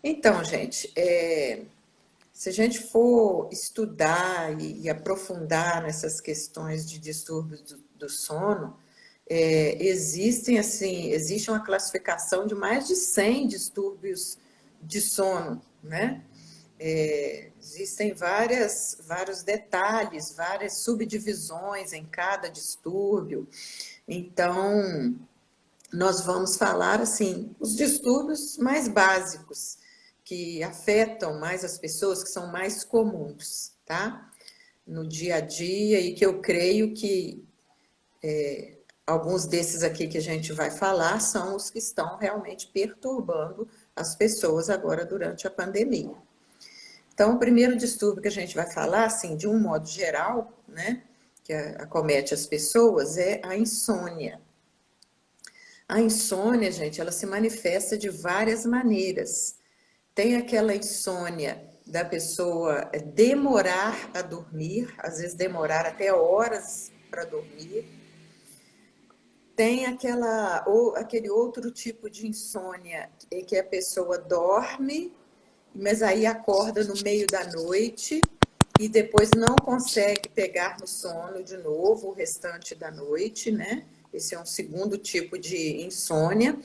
Então, gente, se a gente for estudar e aprofundar nessas questões de distúrbios do sono, existem assim, existe uma classificação de mais de 100 distúrbios de sono, né? Existem vários detalhes, várias subdivisões em cada distúrbio. Então, nós vamos falar assim, os distúrbios mais básicos que afetam mais as pessoas, que são mais comuns, tá? No dia a dia e que eu creio que alguns desses aqui que a gente vai falar são os que estão realmente perturbando as pessoas agora durante a pandemia. Então, o primeiro distúrbio que a gente vai falar, assim, de um modo geral, né, que acomete as pessoas, é a insônia. A insônia, gente, ela se manifesta de várias maneiras. Tem aquela insônia da pessoa demorar a dormir, às vezes demorar até horas para dormir. Tem aquele outro tipo de insônia, que a pessoa dorme, mas aí acorda no meio da noite e depois não consegue pegar no sono de novo o restante da noite, né? Esse é um segundo tipo de insônia.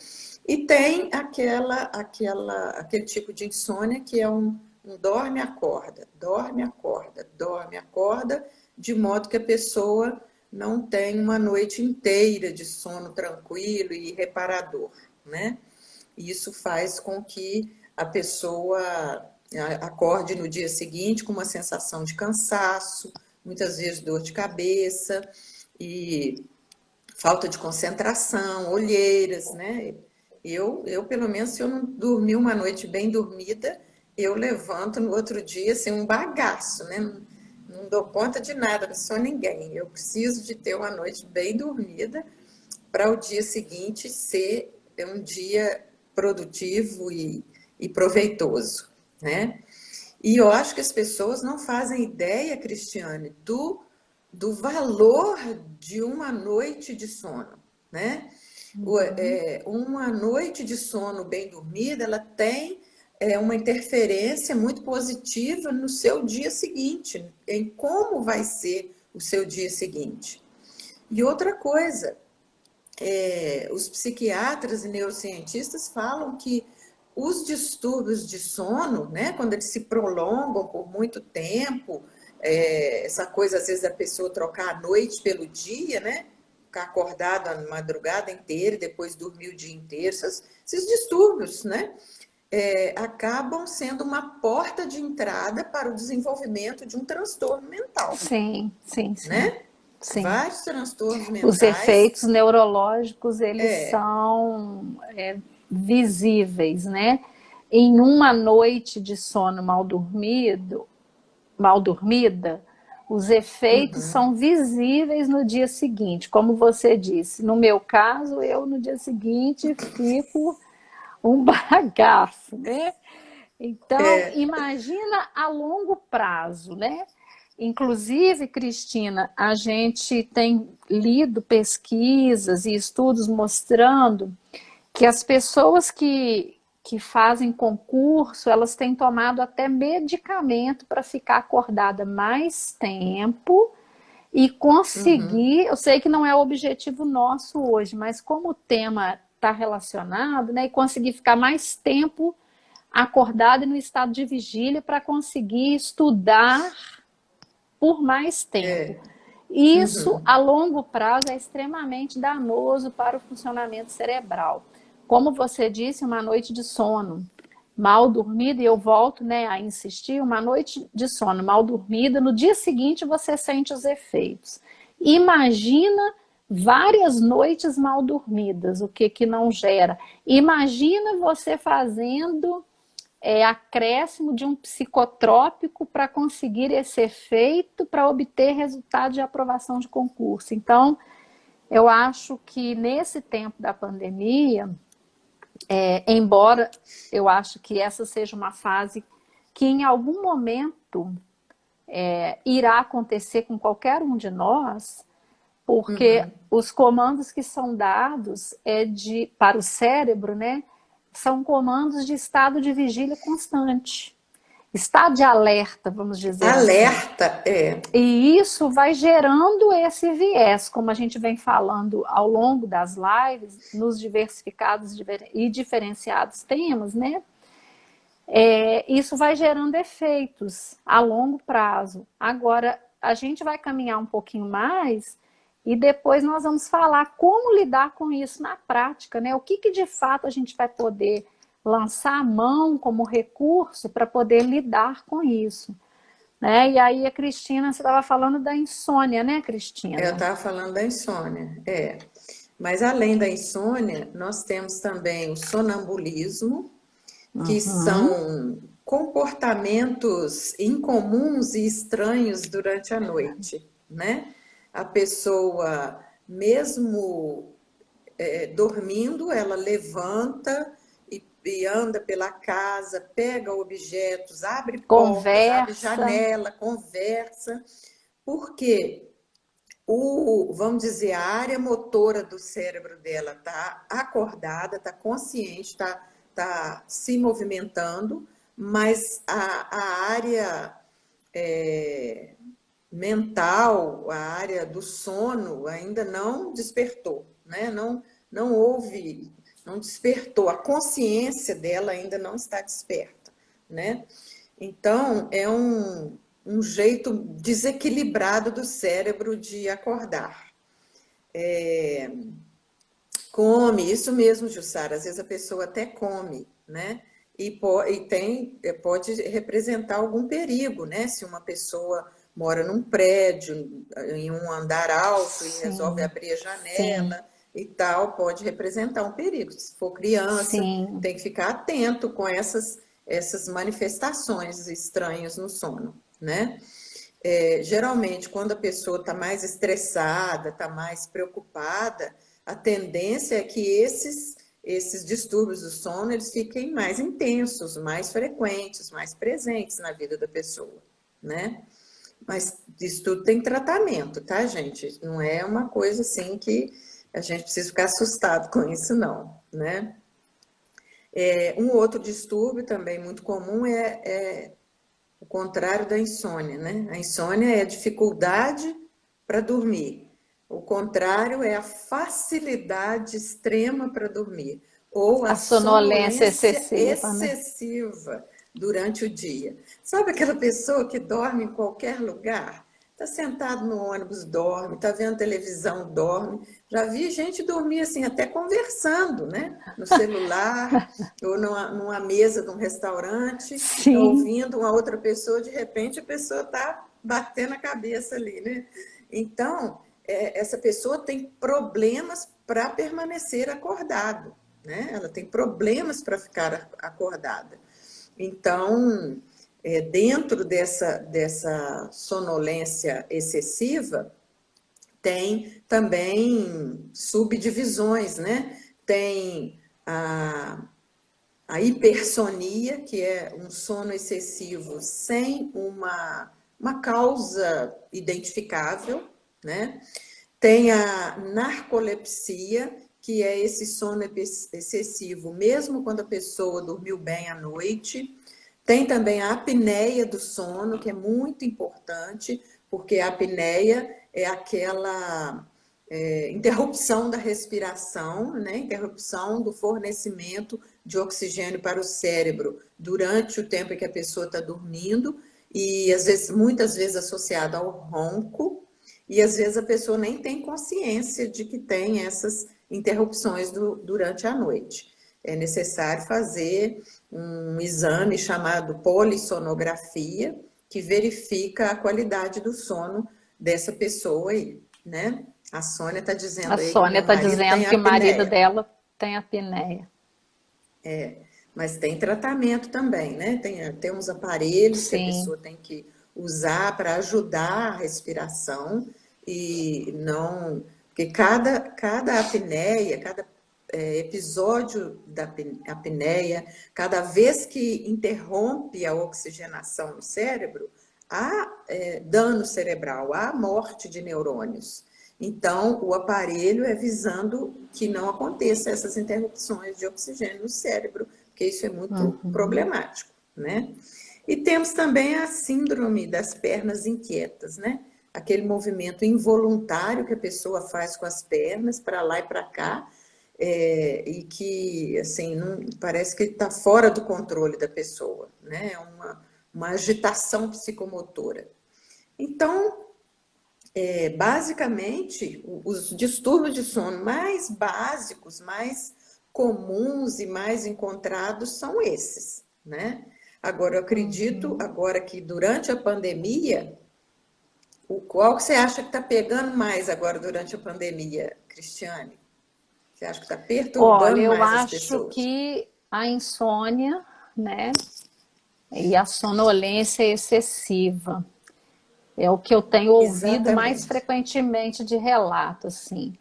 E tem aquele tipo de insônia que é um dorme-acorda, dorme-acorda, dorme-acorda, de modo que a pessoa não tem uma noite inteira de sono tranquilo e reparador, né? Isso faz com que a pessoa acorde no dia seguinte com uma sensação de cansaço, muitas vezes dor de cabeça e falta de concentração, olheiras, né? Pelo menos, se eu não dormir uma noite bem dormida, eu levanto no outro dia assim, um bagaço, né? Não dou conta de nada, não sou ninguém. Eu preciso de ter uma noite bem dormida para o dia seguinte ser um dia produtivo e proveitoso, né? E eu acho que as pessoas não fazem ideia, Cristiane, do valor de uma noite de sono, né? Uma noite de sono bem dormida, ela tem uma interferência muito positiva no seu dia seguinte, em como vai ser o seu dia seguinte. E outra coisa, os psiquiatras e neurocientistas falam que os distúrbios de sono, né, quando eles se prolongam por muito tempo, essa coisa às vezes da pessoa trocar a noite pelo dia, né, ficar acordado a madrugada inteira e depois dormir o dia inteiro, esses distúrbios, né, acabam sendo uma porta de entrada para o desenvolvimento de um transtorno mental, Sim, sim, sim, né? sim. Vários transtornos Os mentais. efeitos neurológicos, eles É, são visíveis, né? Em uma noite de sono mal dormida, os efeitos são visíveis no dia seguinte, como você disse. No meu caso, eu no dia seguinte fico um bagaço, né? Então, é, imagina a longo prazo, né? Inclusive, Cristina, a gente tem lido pesquisas e estudos mostrando que as pessoas que fazem concurso, elas têm tomado até medicamento para ficar acordada mais tempo e conseguir, eu sei que não é o objetivo nosso hoje, mas como o tema está relacionado, né, e conseguir ficar mais tempo acordada e no estado de vigília para conseguir estudar por mais tempo. Isso, a longo prazo, é extremamente danoso para o funcionamento cerebral. Como você disse, uma noite de sono mal dormida, e eu volto, né, a insistir, uma noite de sono mal dormida, no dia seguinte você sente os efeitos. Imagina várias noites mal dormidas, o que não gera. Imagina você fazendo acréscimo de um psicotrópico para conseguir esse efeito, para obter resultado de aprovação de concurso. Então, eu acho que nesse tempo da pandemia, embora eu acho que essa seja uma fase que em algum momento irá acontecer com qualquer um de nós, porque os comandos que são dados para o cérebro, né, são comandos de estado de vigília constante, estado de alerta, vamos dizer assim. Alerta, E isso vai gerando esse viés, como a gente vem falando ao longo das lives, nos diversificados e diferenciados temas, né? Isso vai gerando efeitos a longo prazo. Agora, a gente vai caminhar um pouquinho mais e depois nós vamos falar como lidar com isso na prática, né? O que de fato a gente vai poder lançar a mão como recurso para poder lidar com isso, né? E aí a Cristina, você estava falando da insônia, né, eu Cristina? estava falando da insônia, Mas além da insônia, nós temos também o sonambulismo, que Uhum. são comportamentos incomuns e estranhos durante a noite, né? A pessoa, mesmo dormindo, ela levanta e anda pela casa, pega objetos, abre portas, abre Conversa, janela, conversa, porque vamos dizer, a área motora do cérebro dela está acordada, está consciente, tá se movimentando, mas a área é, mental, a área do sono ainda não despertou, né? Não houve, não despertou, a consciência dela ainda não está desperta, né? Então, é um jeito desequilibrado do cérebro de acordar. Come, isso mesmo, Jussara, às vezes a pessoa até come, né? Pode representar algum perigo, né? Se uma pessoa mora num prédio, em um andar alto e resolve sim, abrir a sim, janela e tal, pode representar um perigo. Se for criança, sim. tem que ficar atento com essas manifestações estranhas no sono, né? Geralmente, quando a pessoa está mais estressada, está mais preocupada, a tendência é que esses distúrbios do sono eles fiquem mais intensos, mais frequentes, mais presentes na vida da pessoa, né? Mas isso tudo tem tratamento, tá, gente? Não é uma coisa assim que a gente precisa ficar assustado com isso, não, né? Um outro distúrbio também muito comum é o contrário da insônia, né? A insônia é a dificuldade para dormir. O contrário é a facilidade extrema para dormir, ou a A sonolência sonolência excessiva, né? excessiva durante o dia. Sabe aquela pessoa que dorme em qualquer lugar? Está sentado no ônibus, dorme, está vendo televisão, dorme. Já vi gente dormir assim, até conversando, né? No celular, ou numa mesa de um restaurante, Sim, ouvindo uma outra pessoa, de repente a pessoa está batendo a cabeça ali, né? Então, essa pessoa tem problemas para permanecer acordado, né? Ela tem problemas para ficar acordada. Então, dentro dessa sonolência excessiva, tem também subdivisões, né? Tem a hipersonia, que é um sono excessivo sem uma causa identificável, né? Tem a narcolepsia, que é esse sono excessivo, mesmo quando a pessoa dormiu bem à noite. Tem também a apneia do sono, que é muito importante, porque a apneia é aquela interrupção da respiração, né? Interrupção do fornecimento de oxigênio para o cérebro durante o tempo em que a pessoa está dormindo, e às vezes, muitas vezes associada ao ronco, e às vezes a pessoa nem tem consciência de que tem essas interrupções durante a noite. É necessário fazer um exame chamado polissonografia, que verifica a qualidade do sono dessa pessoa aí, né? A Sônia está a dizendo aí que Sônia meu está marido dizendo tem que o marido apneia. dela tem apneia. Mas tem tratamento também, né? Tem uns aparelhos que a Sim, pessoa tem que usar para ajudar a respiração e não. Porque cada apneia, cada episódio da apneia, cada vez que interrompe a oxigenação no cérebro, há dano cerebral, há morte de neurônios. Então, o aparelho é visando que não aconteça essas interrupções de oxigênio no cérebro, porque isso é muito Uhum. problemático, né? E temos também a síndrome das pernas inquietas, né? Aquele movimento involuntário que a pessoa faz com as pernas para lá e para cá, e que, assim, não, parece que está fora do controle da pessoa, né? É uma agitação psicomotora. Então, basicamente, os distúrbios de sono mais básicos, mais comuns e mais encontrados são esses, né? Agora, eu acredito Uhum. agora que durante a pandemia, qual que você acha que está pegando mais agora durante a pandemia, Cristiane? Você acha que está Olha, perturbando eu mais as acho pessoas? que a insônia, né, e a sonolência excessiva é o que eu tenho ouvido mais Exatamente. frequentemente de relato, assim.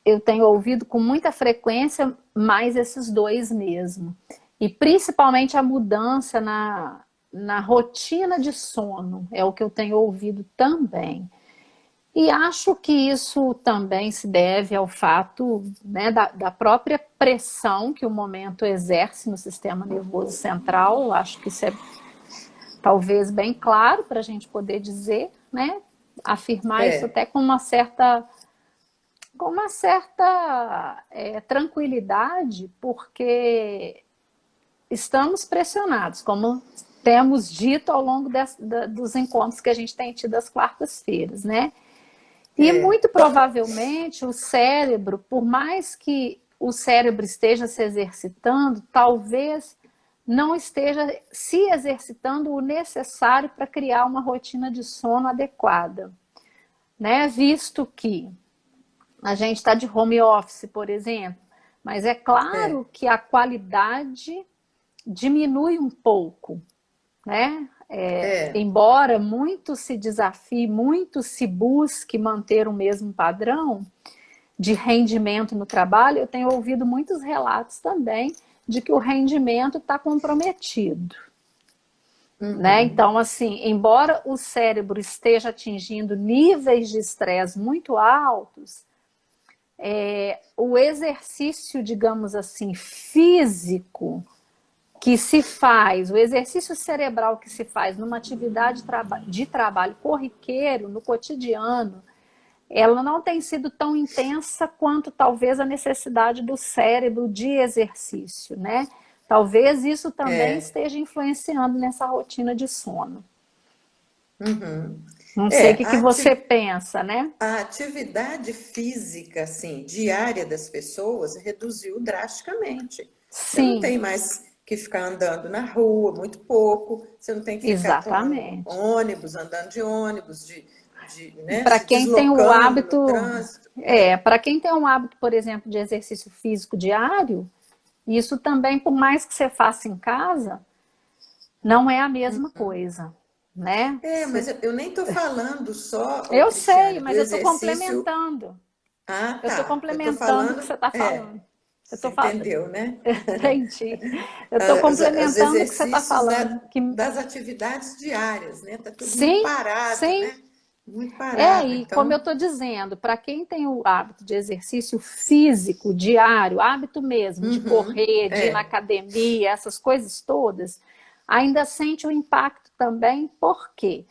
Eu tenho ouvido com muita frequência mais esses dois mesmo. E principalmente a mudança na rotina de sono, é o que eu tenho ouvido também. E acho que isso também se deve ao fato, né, da própria pressão que o momento exerce no sistema nervoso central. Eu acho que isso é talvez bem claro para a gente poder dizer, né? Afirmar isso É, até com uma certa tranquilidade, porque estamos pressionados, como temos dito ao longo dos encontros que a gente tem tido às quartas-feiras, né? E é. muito provavelmente o cérebro, por mais que o cérebro esteja se exercitando, talvez não esteja se exercitando o necessário para criar uma rotina de sono adequada, né? Visto que a gente está de home office, por exemplo, mas é É, claro que a qualidade diminui um pouco, né? é. Embora muito se desafie, muito se busque manter o mesmo padrão de rendimento no trabalho, eu tenho ouvido muitos relatos também de que o rendimento está comprometido. Né? Uhum. Então, assim, embora o cérebro esteja atingindo níveis de estresse muito altos, o exercício, digamos assim, físico que se faz, o exercício cerebral que se faz numa atividade de trabalho corriqueiro, no cotidiano, ela não tem sido tão intensa quanto talvez a necessidade do cérebro de exercício, né? Talvez isso também É. esteja influenciando nessa rotina de sono. Uhum. Não sei o É, que você pensa, né? a atividade física, assim, diária das pessoas reduziu drasticamente. Você não Sim, tem mais que ficar andando na rua, muito pouco. Você não tem que ficar tomando exatamente. ônibus, andando de ônibus, né, Para se quem tem o deslocando no hábito, trânsito. É. para quem tem um hábito, por exemplo, de exercício físico diário, isso também, por mais que você faça em casa, não é a mesma coisa, né? Mas eu nem estou falando só, ô, Eu sei, Cristiane, do mas eu estou exercício. complementando. Ah, Eu estou tá. Eu estou complementando o que você falando. está falando. Eu Você estou entendeu, né? entendi. Eu estou Os complementando o que você está exercícios falando. Que das atividades diárias, né? Tá tudo muito sim, parado, sim. né? Muito parado. E como eu Então, estou dizendo, para quem tem o hábito de exercício físico diário, hábito mesmo de uhum, correr, de ir na academia, essas coisas todas, ainda sente o impacto também, porque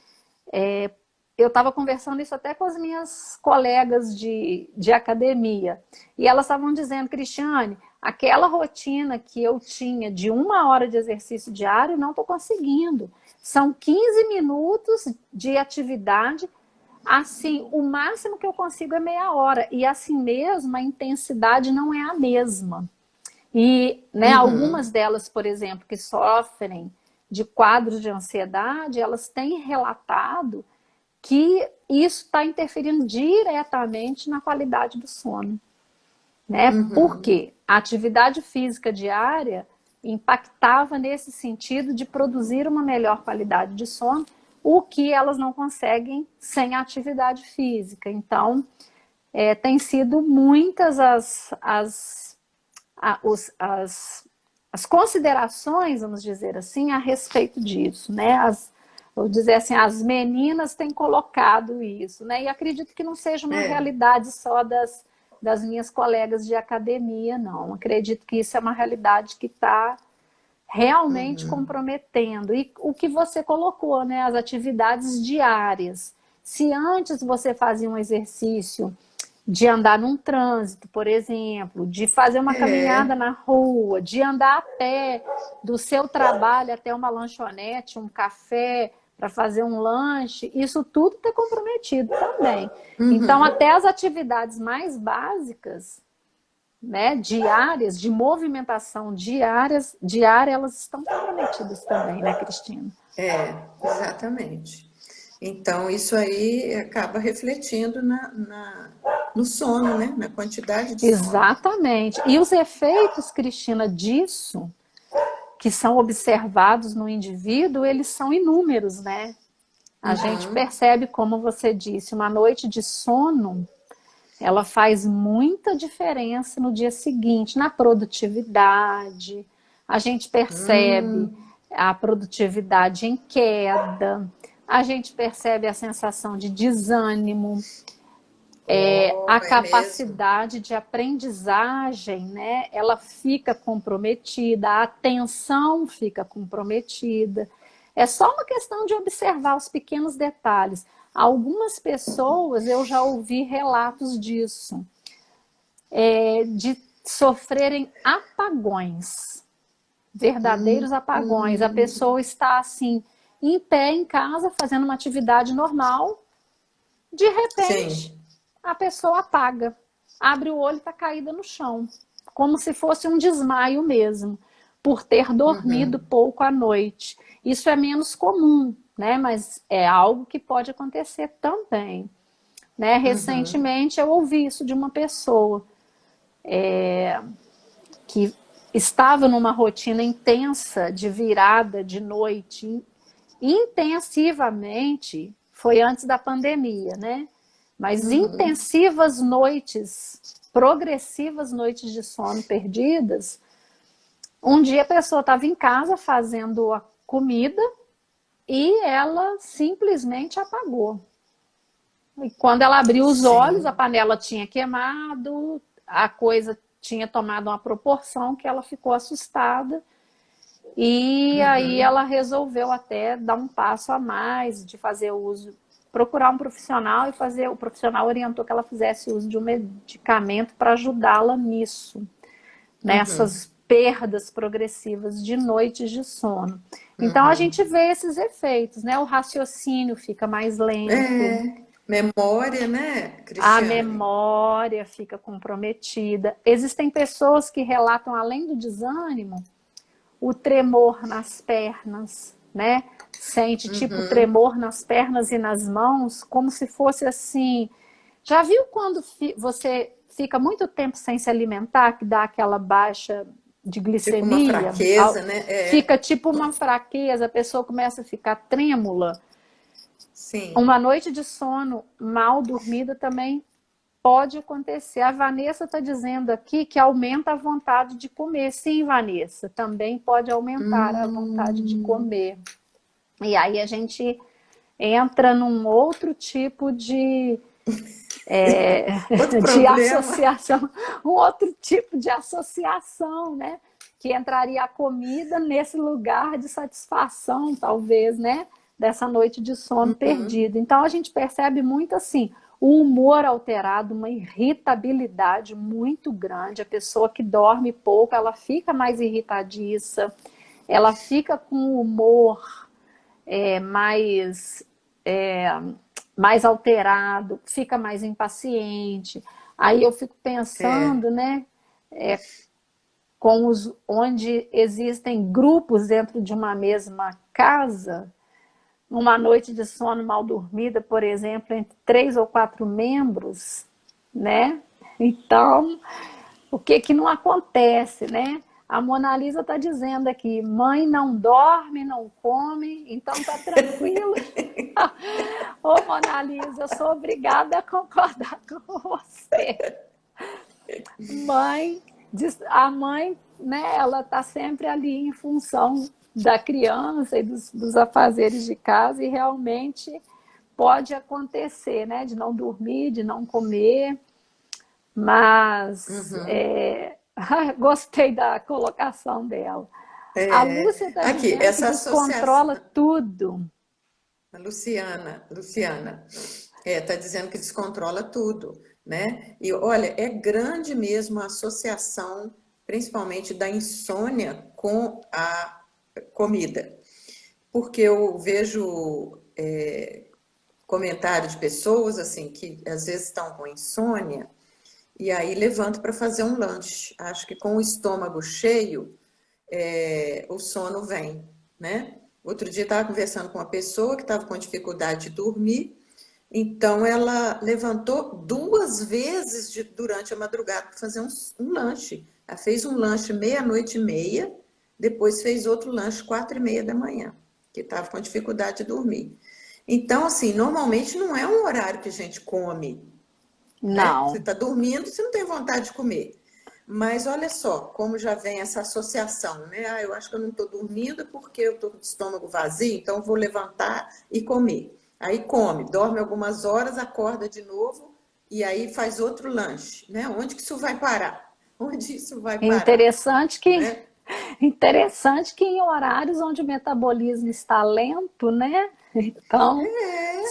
eu estava conversando isso até com as minhas colegas de academia, e elas estavam dizendo, Cristiane, aquela rotina que eu tinha de 1 hora de exercício diário, não estou conseguindo. São 15 minutos de atividade. Assim, o máximo que eu consigo é meia hora. E assim mesmo, a intensidade não é a mesma. E né, algumas uhum, delas, por exemplo, que sofrem de quadros de ansiedade, elas têm relatado que isso está interferindo diretamente na qualidade do sono. Né? uhum, Porque a atividade física diária impactava nesse sentido de produzir uma melhor qualidade de sono, o que elas não conseguem sem a atividade física. Então, tem sido muitas as considerações, vamos dizer assim, a respeito disso, né? vou dizer assim, as meninas têm colocado isso, né? E acredito que não seja uma É. realidade só das minhas colegas de academia, não. Acredito que isso é uma realidade que está realmente Uhum. comprometendo. E o que você colocou, né? As atividades diárias. Se antes você fazia um exercício de andar num trânsito, por exemplo, de fazer uma caminhada É. na rua, de andar a pé do seu trabalho até uma lanchonete, um café para fazer um lanche, isso tudo está comprometido também. Então, Uhum. até as atividades mais básicas, né, diárias, de movimentação diária, elas estão comprometidas também, né, Cristina? É, exatamente. Então, isso aí acaba refletindo no sono, né? Na quantidade de sono. Exatamente. E os efeitos, Cristina, disso, que são observados no indivíduo, eles são inúmeros, né? A gente Uhum. percebe, como você disse, uma noite de sono, ela faz muita diferença no dia seguinte, na produtividade. A gente percebe Hum. a produtividade em queda, a gente percebe a sensação de desânimo, Oh, a é mesmo. capacidade de aprendizagem, né, ela fica comprometida, a atenção fica comprometida. É só uma questão de observar os pequenos detalhes. Algumas pessoas, eu já ouvi relatos disso, de sofrerem apagões, Hum. verdadeiros apagões. A Hum. pessoa está assim, em pé em casa, fazendo uma atividade normal, de repente, Sim. a pessoa apaga, abre o olho e está caída no chão, como se fosse um desmaio mesmo, por ter dormido Uhum. pouco à noite. Isso é menos comum, né? Mas é algo que pode acontecer também. Né? Uhum. Recentemente eu ouvi isso de uma pessoa que estava numa rotina intensa de virada de noite, intensivamente, foi antes da pandemia, né? Mas Uhum. intensivas noites, progressivas noites de sono perdidas. Um dia a pessoa estava em casa fazendo a comida e ela simplesmente apagou. E quando ela abriu os olhos, a Sim. panela tinha queimado, a coisa tinha tomado uma proporção que ela ficou assustada. E aí Uhum. ela resolveu até dar um passo a mais, de fazer uso, procurar um profissional e fazer. O profissional orientou que ela fizesse uso de um medicamento para ajudá-la nisso, Uhum. nessas perdas progressivas de noites de sono. Então a Uhum. gente vê esses efeitos, né? O raciocínio fica mais lento, É. Memória, né, a Cristiane? memória fica comprometida. Existem pessoas que relatam, além do desânimo, o tremor nas pernas, né? Sente tipo Uhum. tremor nas pernas e nas mãos, como se fosse assim. Já viu quando você fica muito tempo sem se alimentar, que dá aquela baixa de Tipo uma glicemia? fraqueza, né? Fica É. tipo uma fraqueza, a pessoa começa a ficar trêmula. Sim. Uma noite de sono mal dormida também pode acontecer. A Vanessa está dizendo aqui que aumenta a vontade de comer. Sim, Vanessa, também pode aumentar a vontade de Hum. comer. E aí a gente entra num outro tipo Outro de problema. associação, um outro tipo de associação, né? Que entraria a comida nesse lugar de satisfação, talvez, né? Dessa noite de sono Uhum. perdido. Então a gente percebe muito assim, o humor alterado, uma irritabilidade muito grande. A pessoa que dorme pouco, ela fica mais irritadiça, ela fica com o humor mais mais alterado, fica mais impaciente. Aí eu fico É. pensando, né, onde existem grupos dentro de uma mesma casa, uma noite de sono mal dormida, por exemplo, entre 3 ou 4 membros, né? Então, o que que não acontece, né? A Mona Lisa está dizendo aqui, mãe não dorme, não come, então tá tranquilo. Ô, Mona Lisa, eu sou obrigada a concordar com você. Mãe, a mãe, né, ela tá sempre ali em função. da criança e dos afazeres de casa, e realmente pode acontecer, né? De não dormir, de não comer, mas Uhum. gostei da colocação dela. A É, Lúcia está aqui, dizendo que essa associação, descontrola tudo. a Luciana, tá dizendo que descontrola tudo, né? E olha, é grande mesmo a associação, principalmente da insônia com a comida, porque eu vejo comentário de pessoas assim que às vezes estão com insônia e aí levantam para fazer um lanche. Acho que com o estômago cheio, o sono vem, né? Outro dia estava conversando com uma pessoa que estava com dificuldade de dormir, então ela levantou duas vezes durante a madrugada para fazer um lanche. Ela fez um lanche meia-noite e meia, depois fez outro lanche 4:30 da manhã, que estava com dificuldade de dormir. Então, assim, normalmente não é um horário que a gente come, né? Você Não. está dormindo, você não tem vontade de comer. Mas olha só, como já vem essa associação, né? Ah, eu acho que eu não estou dormindo porque eu estou com o estômago vazio, então eu vou levantar e comer. Aí come, dorme algumas horas, acorda de novo e aí faz outro lanche, né? Onde que isso vai parar? Onde isso vai parar, Interessante que né? Interessante que em horários onde o metabolismo está lento, né? Então,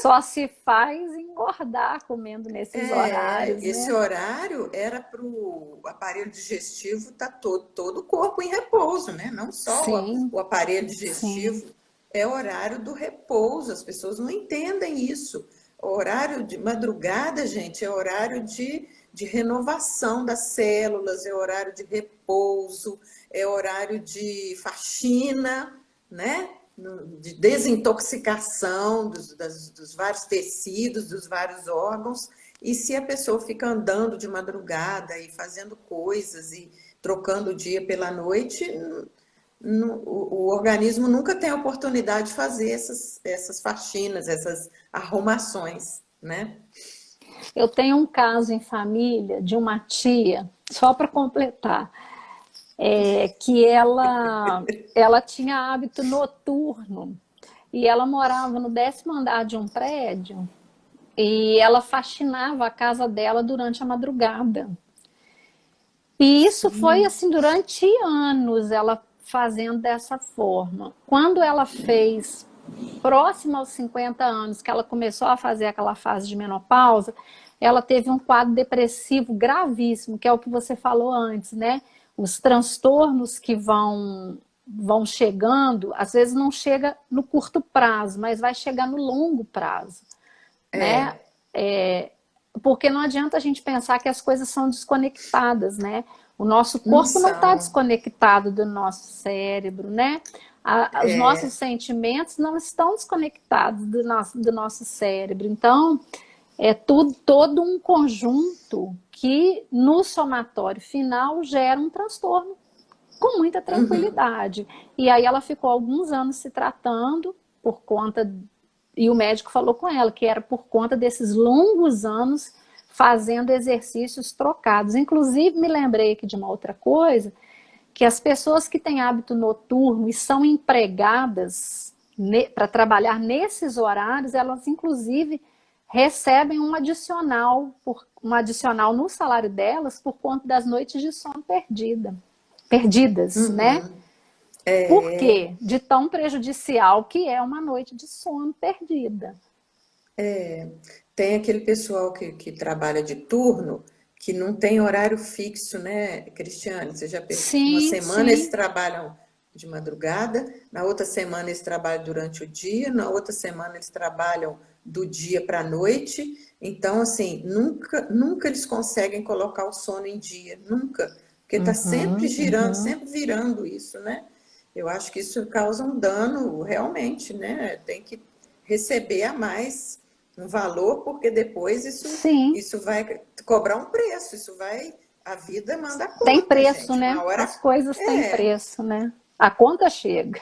só se faz engordar comendo nesses horários, Esse né? horário era para o aparelho digestivo estar todo o corpo em repouso, né? Não só Sim, o aparelho sim. digestivo, é horário do repouso. As pessoas não entendem isso. O horário de madrugada, gente, é horário de renovação das células, é horário de repouso, é horário de faxina, né? De desintoxicação dos vários tecidos, dos vários órgãos. E se a pessoa fica andando de madrugada e fazendo coisas e trocando o dia pela noite, o organismo nunca tem a oportunidade de fazer essas faxinas, essas arrumações, né? Eu tenho um caso em família de uma tia, só para completar, que ela tinha hábito noturno e ela morava no 10º andar de um prédio e ela faxinava a casa dela durante a madrugada. E isso foi Sim. assim durante anos, ela fazendo dessa forma. Quando ela fez próximo aos 50 anos, que ela começou a fazer aquela fase de menopausa, ela teve um quadro depressivo gravíssimo, que é o que você falou antes, né? Os transtornos que vão chegando, às vezes não chega no curto prazo, mas vai chegar no longo prazo, né? É, É, porque não adianta a gente pensar que as coisas são desconectadas, né? O nosso não corpo não está são. desconectado do nosso cérebro, né? Os nossos sentimentos não estão desconectados do nosso cérebro. Então, é tudo, todo um conjunto que, no somatório final, gera um transtorno com muita Uhum, tranquilidade. E aí ela ficou alguns anos se tratando por conta, e o médico falou com ela que era por conta desses longos anos fazendo exercícios trocados. Inclusive, me lembrei aqui de uma outra coisa, que as pessoas que têm hábito noturno e são empregadas para trabalhar nesses horários, elas inclusive recebem um adicional no salário delas por conta das noites de sono perdidas, né? uhum. Por quê? De tão prejudicial que é uma noite de sono perdida. Tem aquele pessoal que trabalha de turno que não tem horário fixo, né, Cristiane? Você já uma Sim, semana eles sim. trabalham de madrugada, na outra semana eles trabalham durante o dia, na outra semana eles trabalham do dia para a noite. Então, assim, nunca eles conseguem colocar o sono em dia, nunca, porque está sempre Uhum, girando, uhum. sempre virando isso, né? Eu acho que isso causa um dano realmente, né? Tem que receber a mais um valor, porque depois isso, Sim, isso vai cobrar um preço, isso vai. A vida manda a tem conta, preço, gente. né? Uma hora As coisas têm é. preço, né? A conta chega.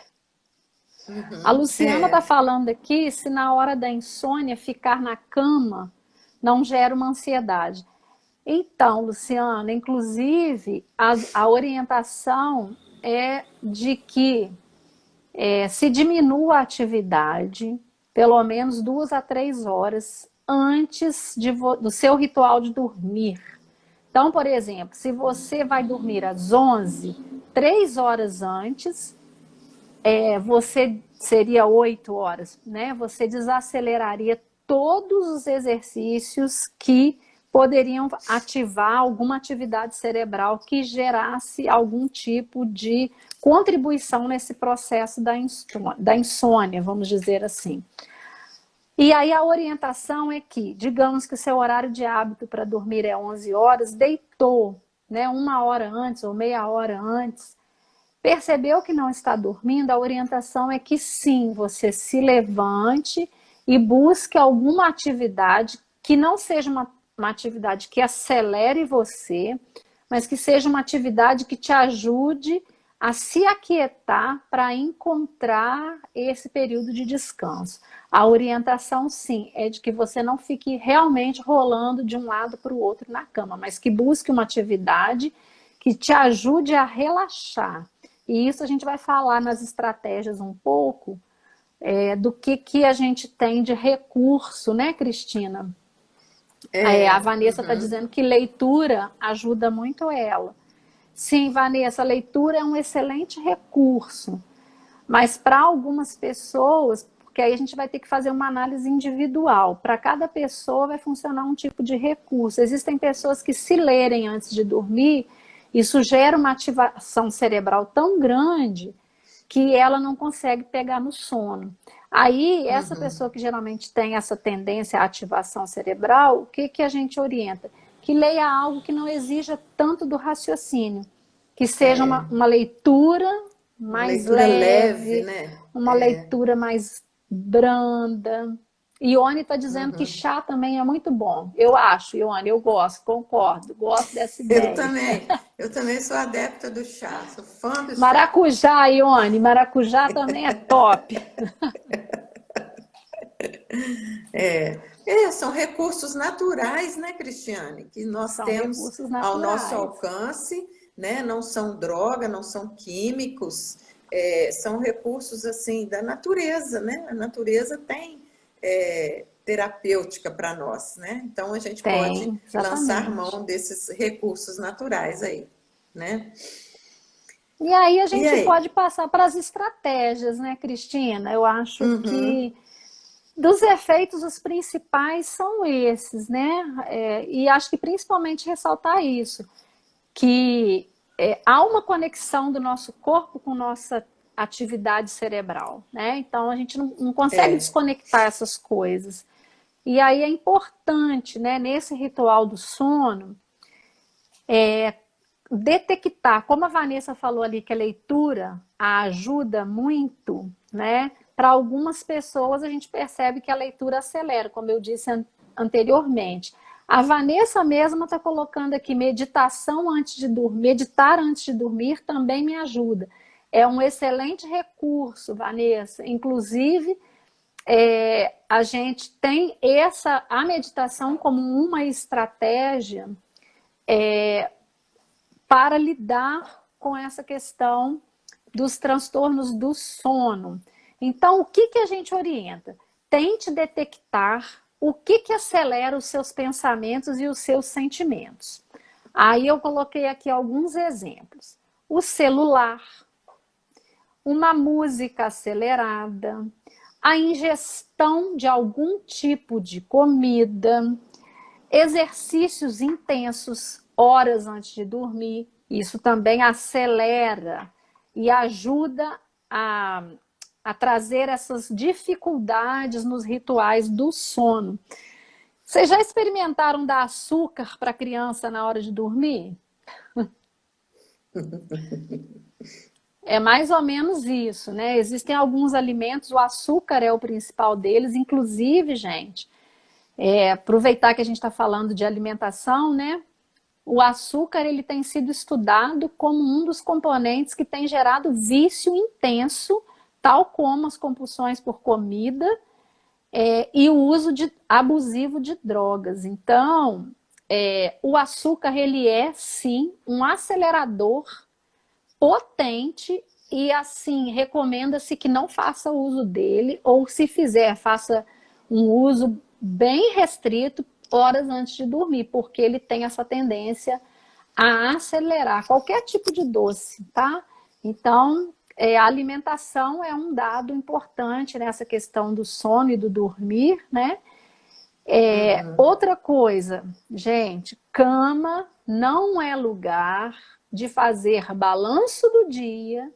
A Uhum, Luciana está falando aqui se na hora da insônia ficar na cama não gera uma ansiedade. Então, Luciana, inclusive a orientação é de que se diminua a atividade pelo menos 2 a 3 horas antes do seu ritual de dormir. Então, por exemplo, se você vai dormir às 11, 3 horas antes, você seria 8 horas, né? Você desaceleraria todos os exercícios que poderiam ativar alguma atividade cerebral que gerasse algum tipo de contribuição nesse processo da insônia, vamos dizer assim. E aí a orientação é que, digamos que o seu horário de hábito para dormir é 11 horas, deitou, né, 1 hora antes ou meia hora antes, percebeu que não está dormindo, a orientação é que sim, você se levante e busque alguma atividade que não seja uma atividade que acelere você, mas que seja uma atividade que te ajude a se aquietar para encontrar esse período de descanso. A orientação, sim, é de que você não fique realmente rolando de um lado para o outro na cama, mas que busque uma atividade que te ajude a relaxar. E isso a gente vai falar nas estratégias um pouco, do que a gente tem de recurso, né, Cristina? A Vanessa está dizendo que leitura ajuda muito ela. Sim, Vanessa, a leitura é um excelente recurso, mas para algumas pessoas, porque aí a gente vai ter que fazer uma análise individual, para cada pessoa vai funcionar um tipo de recurso. Existem pessoas que, se lerem antes de dormir, isso gera uma ativação cerebral tão grande que ela não consegue pegar no sono. Aí, essa pessoa que geralmente tem essa tendência à ativação cerebral, o que a gente orienta? Que leia algo que não exija tanto do raciocínio, que seja uma leitura mais leitura leve, leve, né? uma leitura mais branda. Ione está dizendo que Uhum. chá também é muito bom. Eu acho, Ione, eu gosto, concordo, gosto dessa ideia. Eu também sou adepta do chá, sou fã do chá. Maracujá, Ione, maracujá também é top. São recursos naturais, né, Cristiane, que nós São temos recursos ao nosso naturais. alcance, né? Não são droga, não são químicos, são recursos assim da natureza, né? A natureza tem terapêutica para nós, né? Então a gente pode Tem, lançar exatamente. mão desses recursos naturais aí, né? E aí a E gente aí? pode passar para as estratégias, né, Cristina? Eu acho Uhum, que dos efeitos, os principais são esses, né? E acho que principalmente ressaltar isso, que há uma conexão do nosso corpo com nossa atividade cerebral, né? Então a gente não consegue é, desconectar essas coisas. E aí é importante, né, nesse ritual do sono, detectar, como a Vanessa falou ali, que a leitura ajuda muito, né? Para algumas pessoas a gente percebe que a leitura acelera, como eu disse anteriormente. A Vanessa mesma está colocando aqui meditação antes de dormir, meditar antes de dormir também me ajuda. É um excelente recurso, Vanessa. Inclusive, a gente tem a meditação como uma estratégia para lidar com essa questão dos transtornos do sono. Então, o que a gente orienta? Tente detectar o que acelera os seus pensamentos e os seus sentimentos. Aí eu coloquei aqui alguns exemplos. O celular, uma música acelerada, a ingestão de algum tipo de comida, exercícios intensos horas antes de dormir. Isso também acelera e ajuda a trazer essas dificuldades nos rituais do sono. Vocês já experimentaram dar açúcar para a criança na hora de dormir? É mais ou menos isso, né? Existem alguns alimentos, o açúcar é o principal deles, inclusive, gente, aproveitar que a gente está falando de alimentação, né? O açúcar ele tem sido estudado como um dos componentes que tem gerado vício intenso, tal como as compulsões por comida e o uso abusivo de drogas. Então, o açúcar ele é sim um acelerador potente e assim, recomenda-se que não faça uso dele, ou se fizer, faça um uso bem restrito horas antes de dormir, porque ele tem essa tendência a acelerar qualquer tipo de doce, tá? Então, a alimentação é um dado importante nessa questão do sono e do dormir, né? Uhum. Outra coisa, gente, cama não é lugar de fazer balanço do dia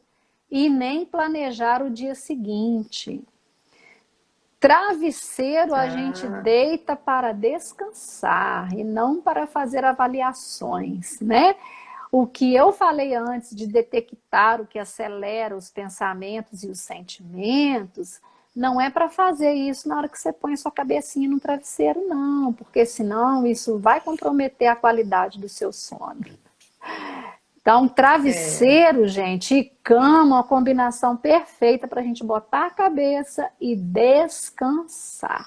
e nem planejar o dia seguinte. Travesseiro a gente Ah, deita para descansar e não para fazer avaliações, né? O que eu falei antes de detectar o que acelera os pensamentos e os sentimentos, não é para fazer isso na hora que você põe sua cabecinha no travesseiro, não, porque senão isso vai comprometer a qualidade do seu sono. Então, é, travesseiro, gente, e cama, uma combinação perfeita para a gente botar a cabeça e descansar.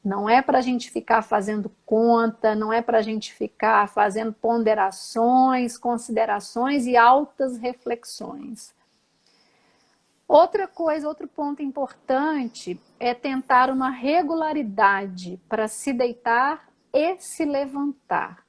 Não é para a gente ficar fazendo conta, não é para a gente ficar fazendo ponderações, considerações e altas reflexões. Outra coisa, outro ponto importante é tentar uma regularidade para se deitar e se levantar.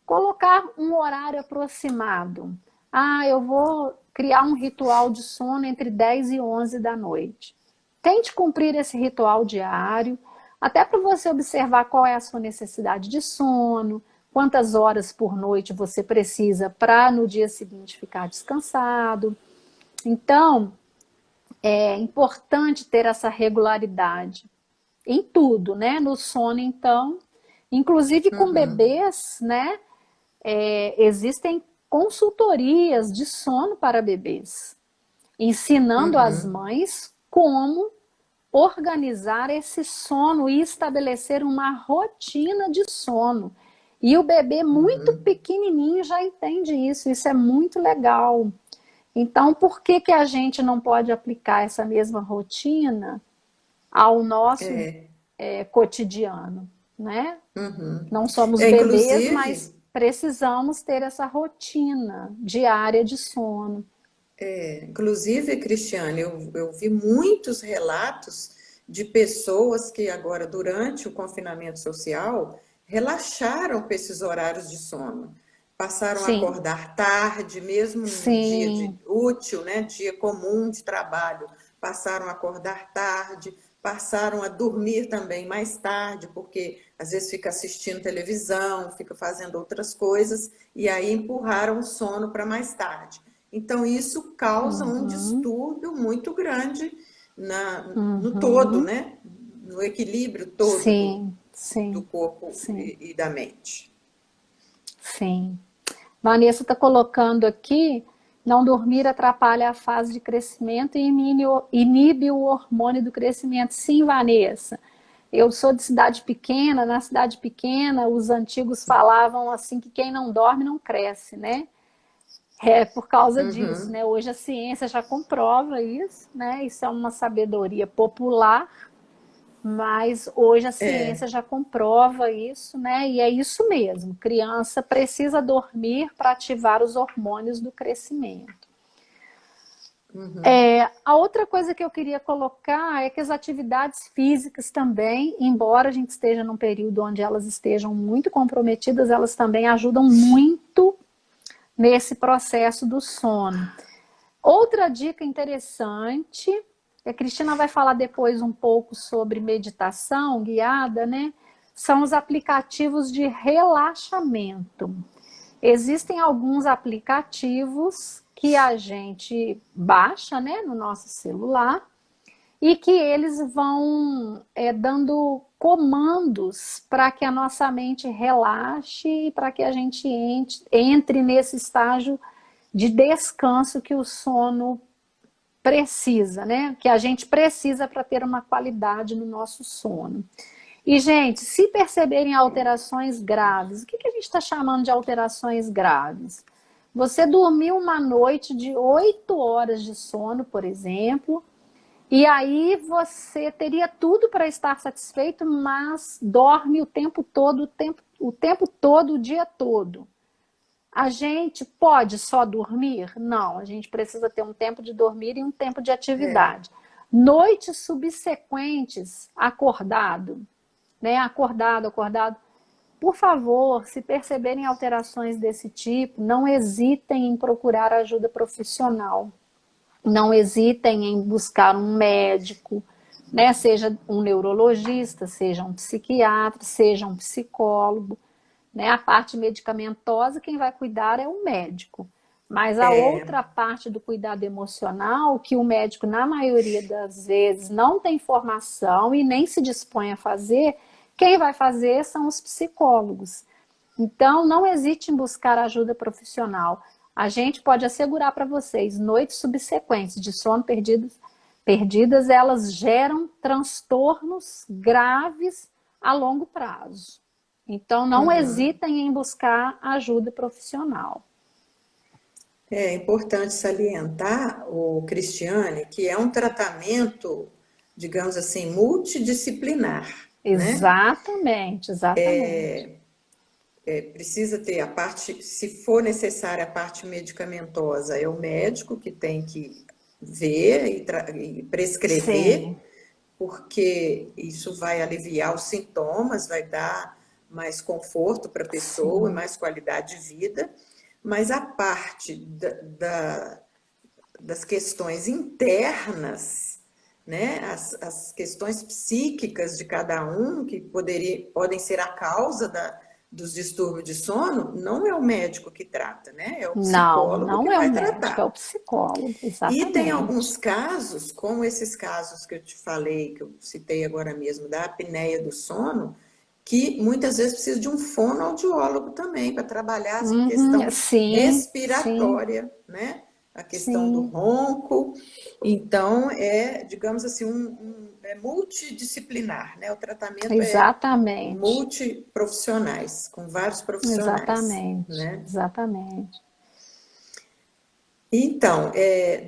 Colocar um horário aproximado. Ah, eu vou criar um ritual de sono entre 10 e 11 da noite. Tente cumprir esse ritual diário, até para você observar qual é a sua necessidade de sono, quantas horas por noite você precisa para no dia seguinte ficar descansado. Então, é importante ter essa regularidade em tudo, né? No sono, então, inclusive com uhum, bebês, né? Existem consultorias de sono para bebês, ensinando às uhum, mães como organizar esse sono e estabelecer uma rotina de sono. E o bebê muito uhum. pequenininho já entende isso, isso é muito legal. Então, por que que a gente não pode aplicar essa mesma rotina ao nosso É, cotidiano, né? uhum. Não somos É, bebês, mas inclusive, precisamos ter essa rotina diária de sono. inclusive, Cristiane, eu vi muitos relatos de pessoas que agora, durante o confinamento social, relaxaram com esses horários de sono. Passaram a Sim, acordar tarde, mesmo num dia sim. útil, né, dia comum de trabalho, passaram a acordar tarde, passaram a dormir também mais tarde, porque às vezes fica assistindo televisão, fica fazendo outras coisas, e aí empurraram o sono para mais tarde. Então, isso causa um Uhum, distúrbio muito grande no todo, uhum. né? No equilíbrio todo Sim, do sim, corpo sim, e da mente. sim. Vanessa está colocando aqui, não dormir atrapalha a fase de crescimento e inibe o hormônio do crescimento. Sim, Vanessa. Eu sou de cidade pequena, na cidade pequena os antigos falavam assim que quem não dorme não cresce, né? É por causa disso, Uhum, né? Hoje a ciência já comprova isso, né? Isso é uma sabedoria popular, mas hoje a ciência é, já comprova isso, né? E é isso mesmo. Criança precisa dormir para ativar os hormônios do crescimento. uhum, A outra coisa que eu queria colocar é que as atividades físicas também, embora a gente esteja num período onde elas estejam muito comprometidas, elas também ajudam muito nesse processo do sono. Outra dica interessante, a Cristina vai falar depois um pouco sobre meditação guiada, né? São os aplicativos de relaxamento. Existem alguns aplicativos que a gente baixa, né, no nosso celular e que eles vão dando comandos para que a nossa mente relaxe e para que a gente entre nesse estágio de descanso que o sono precisa, né? Que a gente precisa para ter uma qualidade no nosso sono. E, gente, se perceberem alterações graves, o que a gente está chamando de alterações graves? Você dormiu uma noite de 8 horas de sono, por exemplo, e aí você teria tudo para estar satisfeito, mas dorme o tempo todo, o tempo todo, o dia todo. A gente pode só dormir? Não, a gente precisa ter um tempo de dormir e um tempo de É, atividade. Noites subsequentes, acordado, né? Acordado. Por favor, se perceberem alterações desse tipo, não hesitem em procurar ajuda profissional. Não hesitem em buscar um médico, né? Seja um neurologista, seja um psiquiatra, seja um psicólogo, né? A parte medicamentosa, quem vai cuidar é o médico. Mas a é, outra parte do cuidado emocional, que o médico, na maioria das vezes, não tem formação e nem se dispõe a fazer, quem vai fazer são os psicólogos. Então, não hesite em buscar ajuda profissional. A gente pode assegurar para vocês, noites subsequentes de sono perdidas, elas geram transtornos graves a longo prazo. Então, não uhum. hesitem em buscar ajuda profissional. É importante salientar, o Cristiane, que é um tratamento, digamos assim, multidisciplinar, né? Exatamente, exatamente. Precisa ter a parte, se for necessária a parte medicamentosa, é o médico que tem que ver e prescrever, Sim, porque isso vai aliviar os sintomas, vai dar mais conforto para a pessoa e sim. mais qualidade de vida, mas a parte das questões internas, né, as questões psíquicas de cada um, que podem ser a causa dos distúrbios de sono, não é o médico que trata, né? É o Não, psicólogo não que é o vai médico, é o tratar. psicólogo, E tem alguns exatamente. casos, como esses casos que eu te falei, que eu citei agora mesmo, da apneia do sono, que muitas vezes precisa de um fonoaudiólogo também para trabalhar a Uhum, questão sim, sim, respiratória, né? A questão do sim, ronco. Então, digamos assim, é multidisciplinar, né? O tratamento é exatamente, multiprofissionais, com vários profissionais, exatamente, né? exatamente. Então,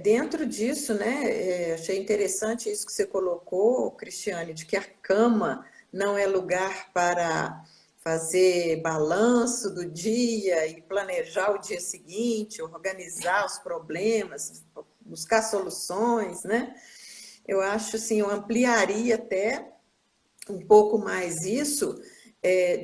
dentro disso, né, achei interessante isso que você colocou, Cristiane, de que a cama não é lugar para fazer balanço do dia e planejar o dia seguinte, organizar os problemas, buscar soluções, né? Eu acho assim, eu ampliaria até um pouco mais isso,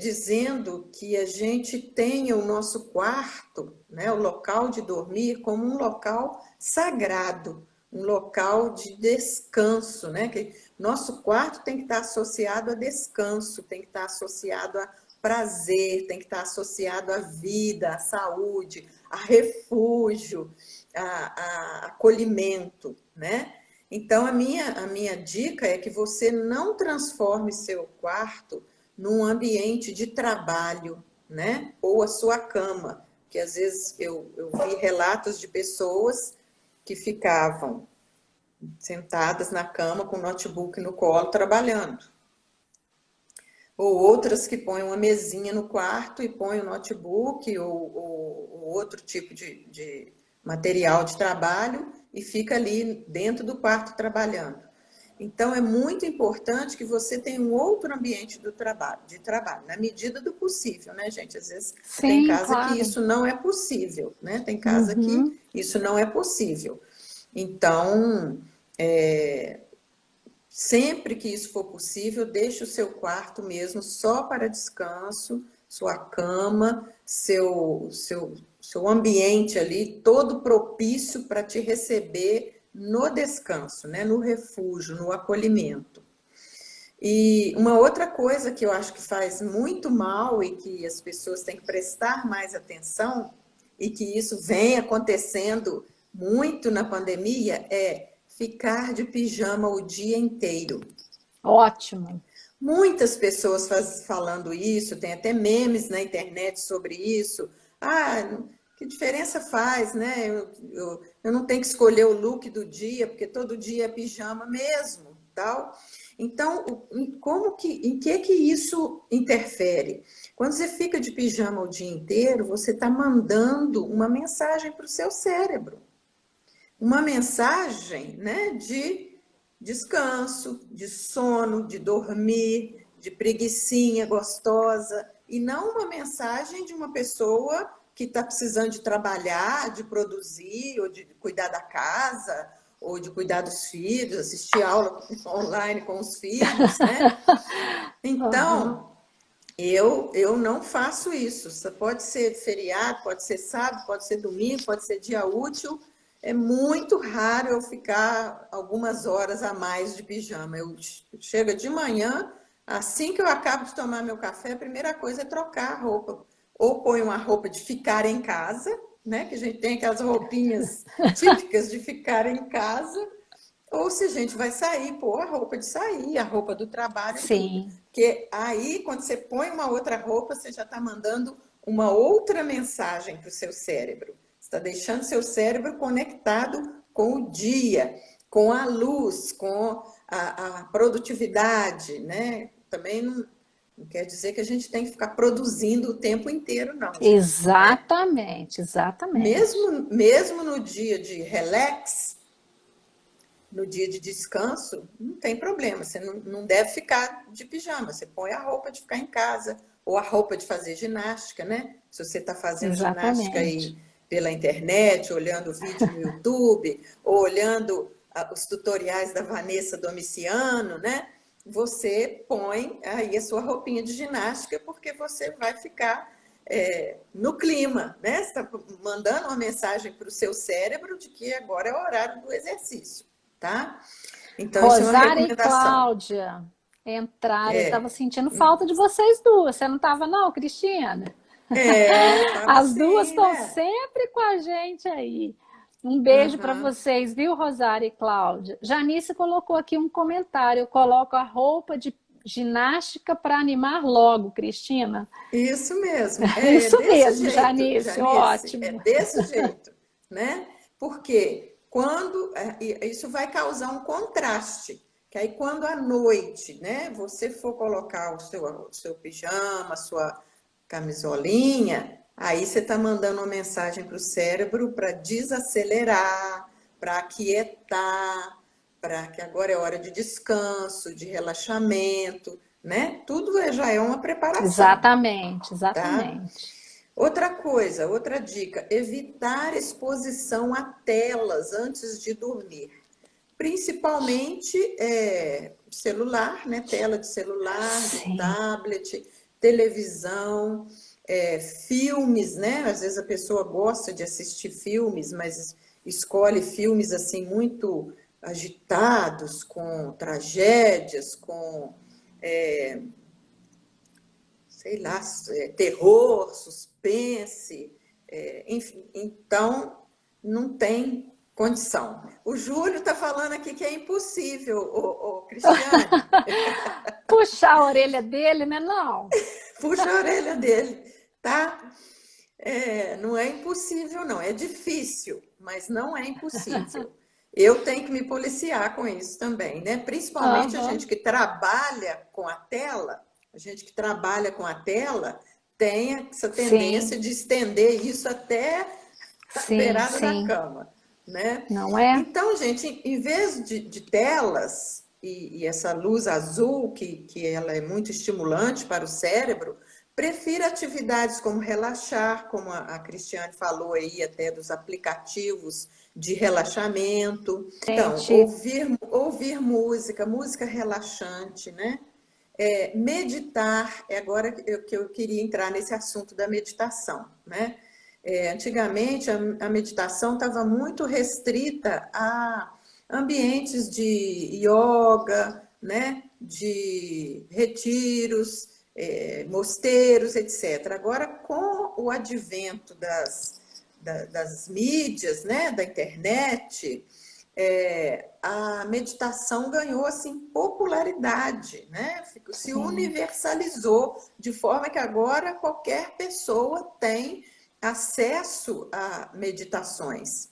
dizendo que a gente tenha o nosso quarto, né, o local de dormir, como um local sagrado, um local de descanso, né? Que nosso quarto tem que estar associado a descanso, tem que estar associado a prazer, tem que estar associado à vida, à saúde, a refúgio, a acolhimento, né? Então, a minha dica é que você não transforme seu quarto num ambiente de trabalho, né? Ou a sua cama, que às vezes eu vi relatos de pessoas que ficavam sentadas na cama com o notebook no colo trabalhando. Ou outras que põem uma mesinha no quarto e põem o notebook ou outro tipo de material de trabalho e fica ali dentro do quarto trabalhando. Então, é muito importante que você tenha um outro ambiente de trabalho, na medida do possível, né, gente? Às vezes tem Sim, casa que claro. isso não é possível, né? Tem casa Uhum. que isso não é possível. Então, é, sempre que isso for possível, deixe o seu quarto mesmo só para descanso, sua cama, seu ambiente ali, todo propício para te receber no descanso, né? No refúgio, no acolhimento. E uma outra coisa que eu acho que faz muito mal e que as pessoas têm que prestar mais atenção, e que isso vem acontecendo muito na pandemia, é ficar de pijama o dia inteiro. Ótimo. Muitas pessoas falando isso, tem até memes na internet sobre isso. Ah, que diferença faz, né? Eu não tenho que escolher o look do dia, porque todo dia é pijama mesmo, tal. Então, em que isso interfere? Quando você fica de pijama o dia inteiro, você está mandando uma mensagem para o seu cérebro, uma mensagem, né, de descanso, de sono, de dormir, de preguicinha gostosa, e não uma mensagem de uma pessoa que está precisando de trabalhar, de produzir, ou de cuidar da casa, ou de cuidar dos filhos, assistir aula online com os filhos, né? Aham. Então, eu não faço isso. Pode ser feriado, pode ser sábado, pode ser domingo, pode ser dia útil. É muito raro eu ficar algumas horas a mais de pijama. Eu chego de manhã, assim que eu acabo de tomar meu café, a primeira coisa é trocar a roupa. Ou põe uma roupa de ficar em casa, né? Que a gente tem aquelas roupinhas típicas de ficar em casa, ou se a gente vai sair, pô, a roupa de sair, a roupa do trabalho, tudo. Sim, Porque aí, quando você põe uma outra roupa, você já está mandando uma outra mensagem para o seu cérebro. Você está deixando seu cérebro conectado com o dia, com a luz, com a produtividade, né? Também não quer dizer que a gente tem que ficar produzindo o tempo inteiro, não, gente, né? exatamente, exatamente. Mesmo no dia de relax, no dia de descanso, não tem problema, você não deve ficar de pijama, você põe a roupa de ficar em casa, ou a roupa de fazer ginástica, né? Se você está fazendo ginástica Exatamente. aí pela internet, olhando vídeo no YouTube, ou olhando os tutoriais da Vanessa Domiciano, né? Você põe aí a sua roupinha de ginástica, porque você vai ficar no clima, né? Você está mandando uma mensagem para o seu cérebro de que agora é o horário do exercício, tá? Então, isso é uma Rosária e recomendação. Cláudia entraram, eu estava sentindo falta de vocês duas. Você não estava, não, Cristina? Tava As duas assim, estão né? sempre com a gente aí. Um beijo para Uhum. vocês, viu, Rosária e Cláudia? Janice colocou aqui um comentário. Eu coloco a roupa de ginástica para animar logo, Cristina. Isso mesmo, é Isso desse mesmo, jeito, Janice, Janice, é ótimo. desse jeito, né? Porque isso vai causar um contraste, que aí quando à noite, né, você for colocar o seu pijama, a sua camisolinha, aí você está mandando uma mensagem para o cérebro para desacelerar, para aquietar, para que agora é hora de descanso, de relaxamento, né? Tudo já é uma preparação, Exatamente, tá? exatamente. Outra coisa, outra dica, evitar exposição a telas antes de dormir. Principalmente celular, né? Tela de celular, de Sim. tablet, televisão, filmes, né? Às vezes a pessoa gosta de assistir filmes, mas escolhe filmes assim muito agitados, com tragédias, com sei lá, terror, suspense, enfim. Então, não tem condição. O Júlio está falando aqui que é impossível, Cristiane. Puxar a orelha dele, né? Não. Puxa a orelha dele, tá? Não é impossível, não. É difícil, mas não é impossível. Eu tenho que me policiar com isso também, né? Principalmente a gente Aham. que trabalha com a tela, a gente que trabalha com a tela tem essa tendência Sim, de estender isso até a sim, beirada da sim. cama, né? Não é? Então, gente, em vez de telas e essa luz azul, que ela é muito estimulante para o cérebro, prefira atividades como relaxar, como a Cristiane falou aí, até dos aplicativos de relaxamento. Então, Gente, ouvir música, música relaxante, né? Meditar, é agora que eu queria entrar nesse assunto da meditação, né? Antigamente, a meditação estava muito restrita a ambientes de yoga, né? De retiros, mosteiros, etc. Agora, com o advento das mídias, né? Da internet, a meditação ganhou assim popularidade, né? Se sim. universalizou de forma que agora qualquer pessoa tem acesso a meditações.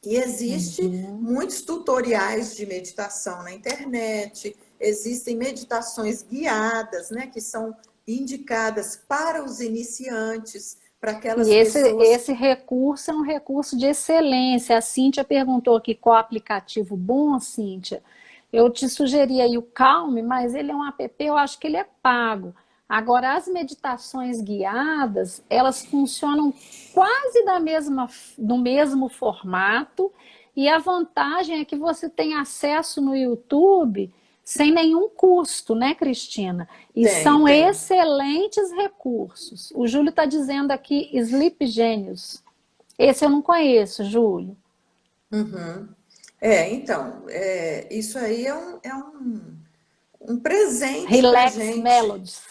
E existe Uhum. muitos tutoriais de meditação na internet, existem meditações guiadas, né, que são indicadas para os iniciantes, para E aquelas esse, pessoas. esse recurso é um recurso de excelência. A Cíntia perguntou aqui qual aplicativo bom, Cíntia. Eu te sugeri aí o Calm, mas ele é um app, eu acho que ele é pago. Agora, as meditações guiadas, elas funcionam quase do mesmo formato, e a vantagem é que você tem acesso no YouTube sem nenhum custo, né, Cristina? E Tem, são tem. excelentes recursos. O Júlio está dizendo aqui Sleep Genius. Esse eu não conheço, Júlio. Uhum. Então, isso aí um presente para Relax gente. Melodies.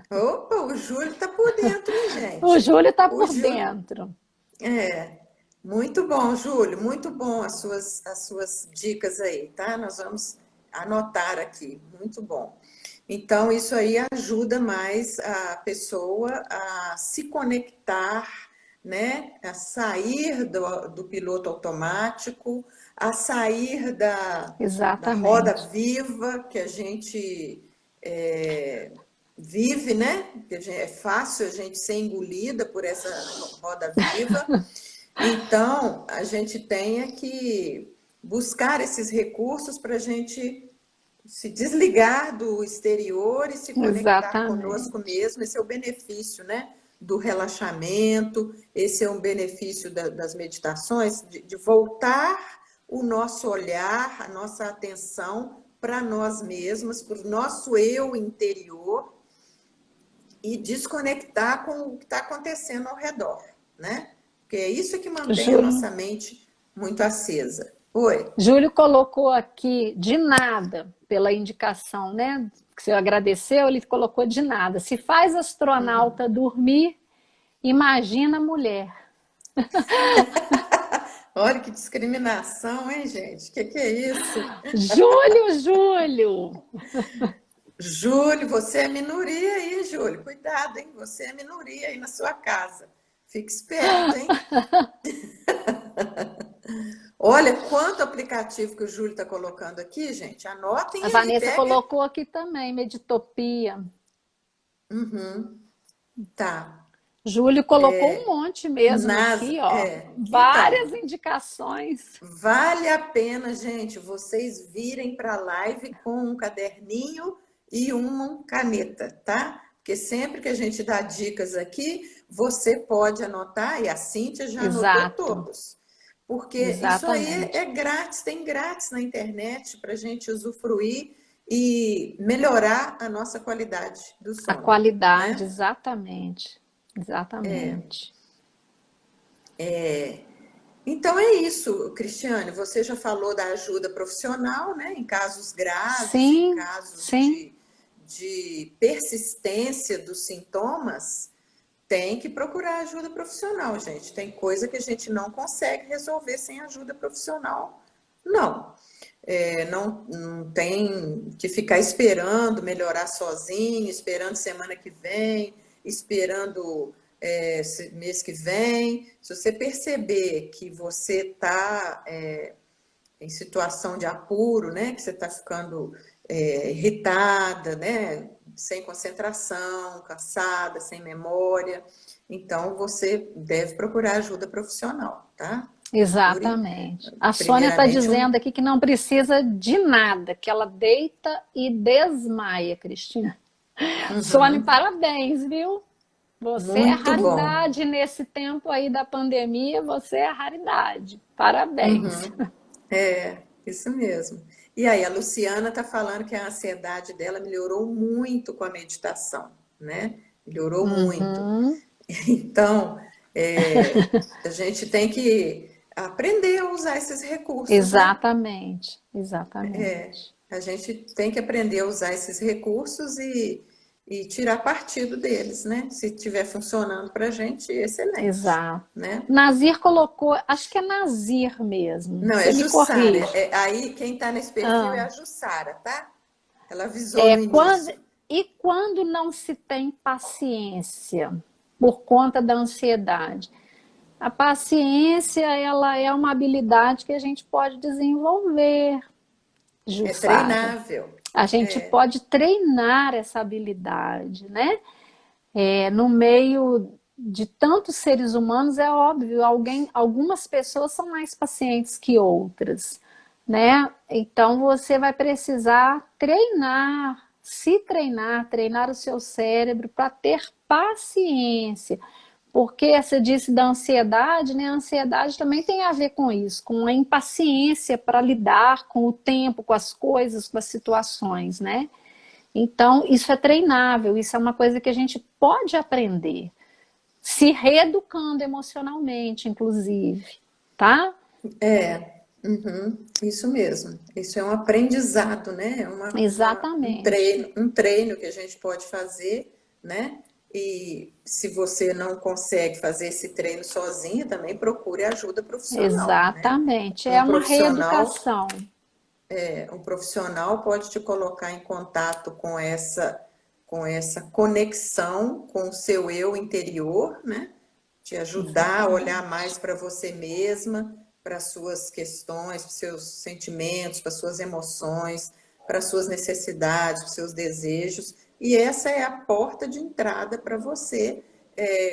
Opa, o Júlio está por dentro, hein, O gente? Júlio está O por Júlio, dentro. é, muito bom, Júlio, muito bom as suas dicas aí, tá? Nós vamos anotar aqui, muito bom. Então, isso aí ajuda mais a pessoa a se conectar, né? A sair do piloto automático, a sair da roda Exatamente. viva que a gente é, vive, né? Que é fácil a gente ser engolida por essa roda viva. Então, a gente tem que buscar esses recursos para a gente se desligar do exterior e se conectar conosco Exatamente. mesmo. Esse é o benefício, né? Do relaxamento, esse é um benefício das meditações, de voltar o nosso olhar, a nossa atenção para nós mesmos, para o nosso eu interior e desconectar com o que está acontecendo ao redor, né? Porque é isso que mantém a Júlio, nossa mente muito acesa. Oi. Júlio colocou aqui de nada pela indicação, né? Que você agradeceu, ele colocou de nada. Se faz astronauta dormir, imagina mulher. Olha que discriminação, hein, gente? Que é isso? Júlio! Júlio, você é minoria aí, Júlio. Cuidado, hein? Você é minoria aí na sua casa. Fique esperto, hein? Olha quanto aplicativo que o Júlio está colocando aqui, gente. Anotem A aí, Vanessa pega. colocou aqui também, Meditopia. Uhum, tá. Júlio colocou um monte mesmo Nas, aqui, ó. Várias então, indicações. vale a pena, gente, vocês virem para a live com um caderninho e uma caneta, tá? Porque sempre que a gente dá dicas aqui, você pode anotar, e a Cíntia já anotou Exato, todos. Porque isso aí é exatamente. grátis, tem grátis na internet para a gente usufruir e melhorar a nossa qualidade do A sono, qualidade, né? exatamente. Exatamente. Então é isso, Cristiane. Você já falou da ajuda profissional, né? Em casos graves, em Sim, casos sim, de persistência dos sintomas, tem que procurar ajuda profissional, gente. Tem coisa que a gente não consegue resolver sem ajuda profissional, não. Não tem que ficar esperando melhorar sozinho, esperando semana que vem, esperando mês que vem. Se você perceber que você está em situação de apuro, né, que você está ficando irritada, né, sem concentração, cansada, sem memória, então você deve procurar ajuda profissional, tá? Procure exatamente. A Sônia está primeiramente dizendo aqui que não precisa de nada, que ela deita e desmaia, Cristina. Sônia, Uhum. parabéns, viu? Você é Muito bom. raridade nesse tempo aí da pandemia, você é raridade. Parabéns. Uhum. Isso mesmo. E aí, a Luciana está falando que a ansiedade dela melhorou muito com a meditação, né? Melhorou muito. Uhum, Então, a gente tem que aprender a usar esses recursos, né? exatamente, exatamente. A gente tem que aprender a usar esses recursos e tirar partido deles, né? Se estiver funcionando para a gente, excelente, Exato. né? Nazir colocou, acho que é Nazir mesmo. Não, Você é me Jussara. corrige. Aí quem está nesse perfil é Ah, a Jussara, tá? Ela avisou é no quando início. e quando não se tem paciência por conta da ansiedade? A paciência, ela é uma habilidade que a gente pode desenvolver, É Jussara. treinável. A gente É, pode treinar essa habilidade, né? No meio de tantos seres humanos, é óbvio, algumas pessoas são mais pacientes que outras, né? Então você vai precisar treinar se treinar, treinar o seu cérebro para ter paciência. Porque você disse da ansiedade, né? A ansiedade também tem a ver com isso, com a impaciência para lidar com o tempo, com as coisas, com as situações, né? Então, isso é treinável, isso é uma coisa que a gente pode aprender, se reeducando emocionalmente, inclusive, tá? Isso mesmo. Isso é um aprendizado, né? Exatamente. Um treino que a gente pode fazer, né? E se você não consegue fazer esse treino sozinho, também procure ajuda profissional, né? Exatamente. É Um uma profissional, reeducação. um profissional pode te colocar em contato com essa conexão com o seu eu interior, né? Te ajudar a olhar Exatamente. mais para você mesma, para as suas questões, para os seus sentimentos, para as suas emoções, para as suas necessidades, para os seus desejos. E essa é a porta de entrada para você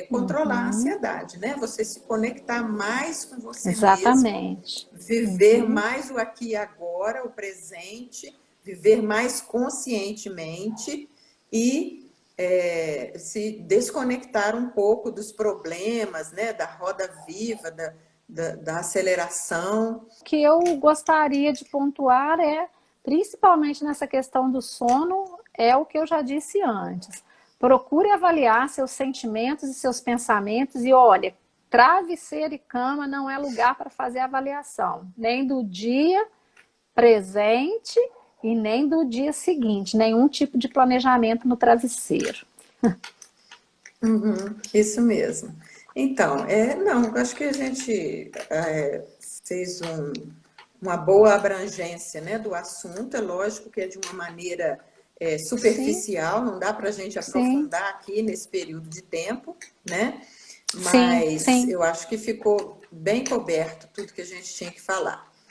controlar a Uhum. ansiedade, né? Você se conectar mais com você mesmo, Exatamente. viver Uhum. mais o aqui e agora, o presente, viver mais conscientemente e se desconectar um pouco dos problemas, né, da roda viva, da aceleração. O que eu gostaria de pontuar é, principalmente nessa questão do sono, é o que eu já disse antes. Procure avaliar seus sentimentos e seus pensamentos e olha, travesseiro e cama não é lugar para fazer avaliação, nem do dia presente e nem do dia seguinte, nenhum tipo de planejamento no travesseiro. Isso mesmo. Então, não, eu acho que a gente fez uma boa abrangência, né, do assunto. É lógico que é de uma maneira Sim, superficial, não dá para a gente sim, aprofundar aqui nesse período de tempo, né? sim, Mas sim. eu acho que ficou bem coberto tudo que a gente tinha que falar.